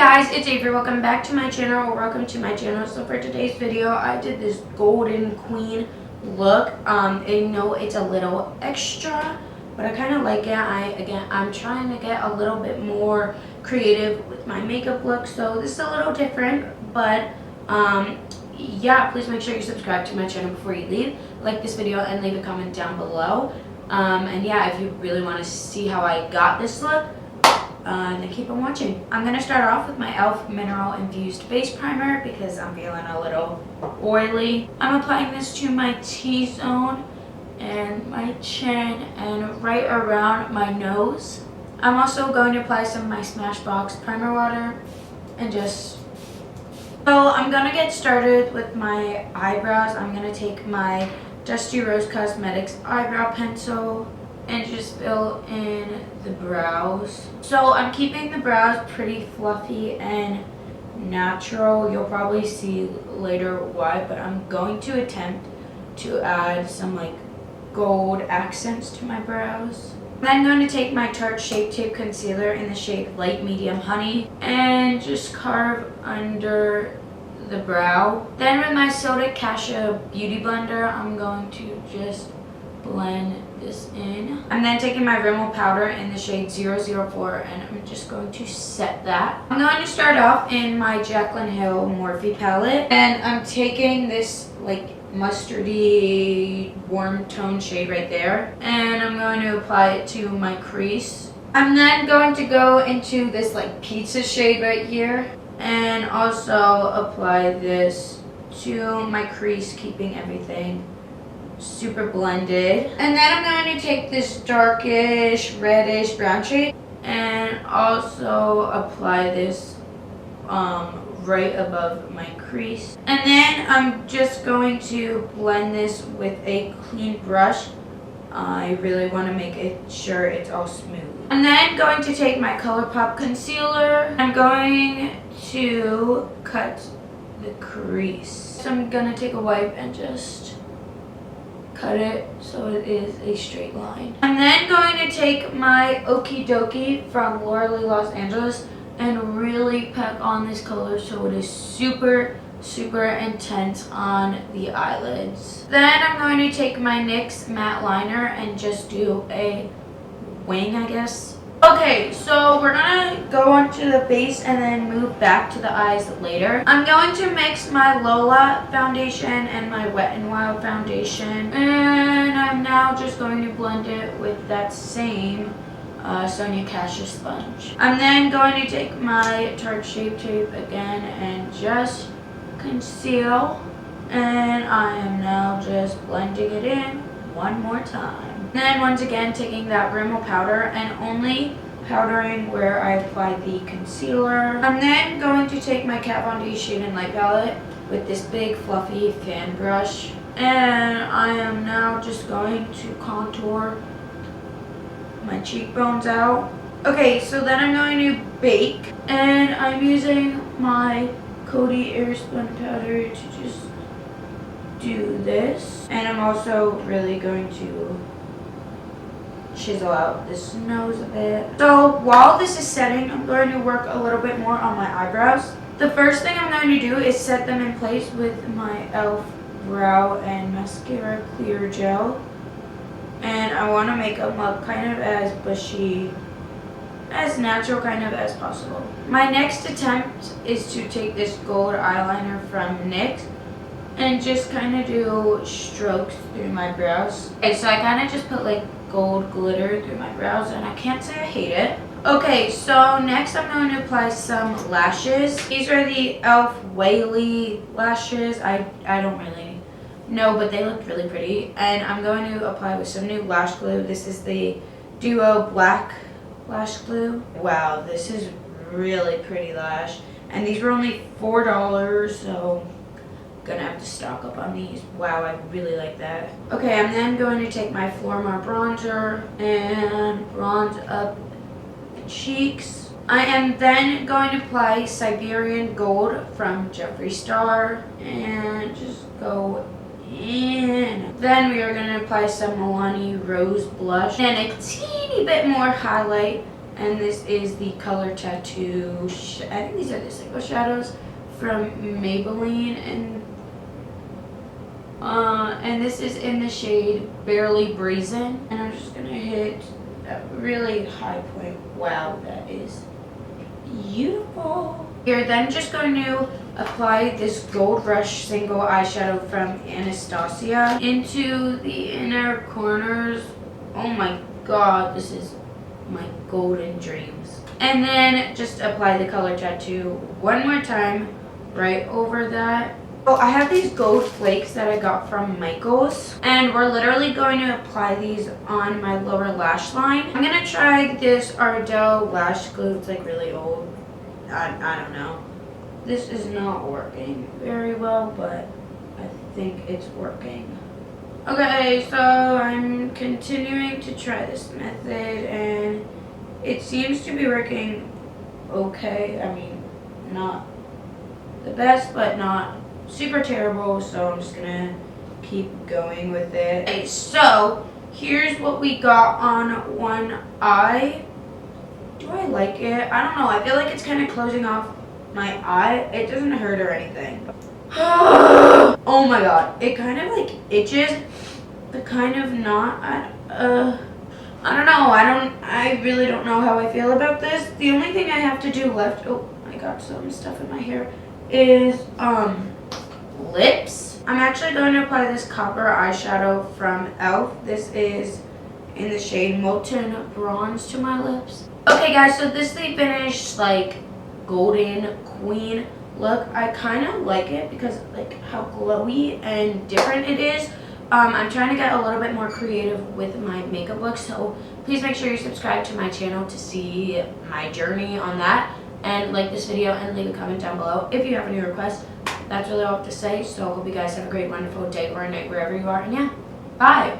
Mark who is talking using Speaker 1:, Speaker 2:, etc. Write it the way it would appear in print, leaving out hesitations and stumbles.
Speaker 1: guys, it's Avery. Welcome back to my channel, or welcome to my channel. So for today's video, I did this golden queen look. I know it's a little extra, but I kind of like it. I'm trying to get a little bit more creative with my makeup look, so this is a little different, but yeah, please make sure you subscribe to my channel before you leave, like this video, and leave a comment down below. And yeah, if you really want to see how I got this look, then keep on watching. I'm going to start off with my e.l.f. Mineral Infused Face Primer because I'm feeling a little oily. I'm applying this to my T-zone and my chin and right around my nose. I'm also going to apply some of my Smashbox Primer Water and just... So I'm going to get started with my eyebrows. I'm going to take my Dusty Rose Cosmetics eyebrow pencil and just fill in the brows. So I'm keeping the brows pretty fluffy and natural. You'll probably see later why, but I'm going to attempt to add some like gold accents to my brows. Then I'm going to take my Tarte Shape Tape Concealer in the shade Light Medium Honey and just carve under the brow. Then with my Soda Cassia Beauty Blender, I'm going to just blend this in. I'm then taking my Rimmel powder in the shade 004 and I'm just going to set that. I'm going to start off in my Jaclyn Hill Morphe palette, and I'm taking this like mustardy warm tone shade right there, and I'm going to apply it to my crease. I'm then going to go into this like pizza shade right here and also apply this to my crease, keeping everything super blended. And then I'm going to take this darkish reddish brown shade and also apply this right above my crease. And then I'm just going to blend this with a clean brush. I really want to make sure it's all smooth. I'm then going to take my Colourpop Concealer. I'm going to cut the crease. So I'm going to take a wipe and just cut it so it is a straight line. I'm then going to take my Okie Dokie from Laura Lee Los Angeles and really pack on this color so it is super intense on the eyelids. Then I'm going to take my NYX Matte Liner and just do a wing, I guess. Okay, so we're gonna go on to the base and then move back to the eyes later. I'm going to mix my Lola Foundation and my Wet n Wild Foundation, and I'm now just going to blend it with that same Sonia Kashia sponge. I'm then going to take my Tarte Shape Tape again and just conceal, and I am now just blending it in one more time. And then once again taking that Rimmel powder and only powdering where I applied the concealer. I'm then going to take my Kat Von D Shade and Light palette with this big fluffy fan brush, and I am now just going to contour my cheekbones out. Okay, so then I'm going to bake, and I'm using my Coty Airspun powder to just do this, and I'm also really going to chisel out this nose a bit. So while this is setting, I'm going to work a little bit more on my eyebrows. The first thing I'm going to do is set them in place with my e.l.f. Brow and Mascara Clear Gel, and I want to make them look kind of as bushy, as natural kind of as possible. My next attempt is to take this gold eyeliner from NYX and just kind of do strokes through my brows. Okay, so I kind of just put like gold glitter through my brows, and I can't say I hate it. Okay, so next I'm going to apply some lashes. These are the e.l.f. Whaley lashes. I don't really know, but they look really pretty. And I'm going to apply with some new lash glue. This is the Duo Black Lash Glue. Wow, this is really pretty lash. And these were only $4, so gonna have to stock up on these. Wow, I really like that. Okay, I'm then going to take my Flormar Bronzer and bronze up the cheeks. I am then going to apply Siberian Gold from Jefferee Star and just go in. Then we are going to apply some Milani Rose Blush and a teeny bit more highlight And this is the Color Tattoo, I think these are the single shadows from Maybelline. And this is in the shade Barely Brazen. And I'm just going to hit a really high point. Wow, that is beautiful. You're then just going to apply this Gold Rush single eyeshadow from Anastasia into the inner corners. Oh my god, this is my golden dreams. And then just apply the Color Tattoo one more time right over that. Oh, I have these gold flakes that I got from Michaels, and we're literally going to apply these on my lower lash line. I'm gonna try this Ardell lash glue. It's like really old. I don't know. This is not working very well, but I think it's working. Okay, so I'm continuing to try this method, and it seems to be working okay. I mean, not the best, but not super terrible, so I'm just gonna keep going with it. Okay, so here's what we got on one eye. Do I like it? I don't know. I feel like it's kind of closing off my eye. It doesn't hurt or anything. Oh my god. It kind of like itches, but kind of not. I don't know. I really don't know how I feel about this. The only thing I have to do left, oh, I got some stuff in my hair, is lips. I'm actually going to apply this copper eyeshadow from e.l.f. This is in the shade Molten Bronze to my lips. Okay guys, so this is the finished like golden queen look. I kind of like it because like how glowy and different it is. I'm trying to get a little bit more creative with my makeup look, so please make sure you subscribe to my channel to see my journey on that, and like this video and leave a comment down below if you have any requests. That's really all I have to say, so I hope you guys have a great, wonderful day or night wherever you are, and yeah, bye!